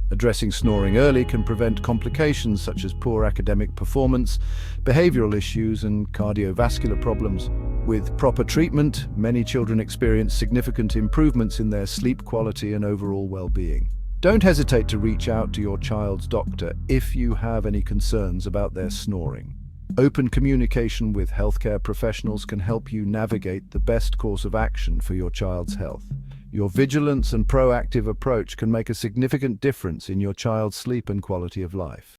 Addressing snoring early can prevent complications such as poor academic performance, behavioral issues, and cardiovascular problems. With proper treatment, many children experience significant improvements in their sleep quality and overall well-being. Don't hesitate to reach out to your child's doctor if you have any concerns about their snoring. Open communication with healthcare professionals can help you navigate the best course of action for your child's health. Your vigilance and proactive approach can make a significant difference in your child's sleep and quality of life.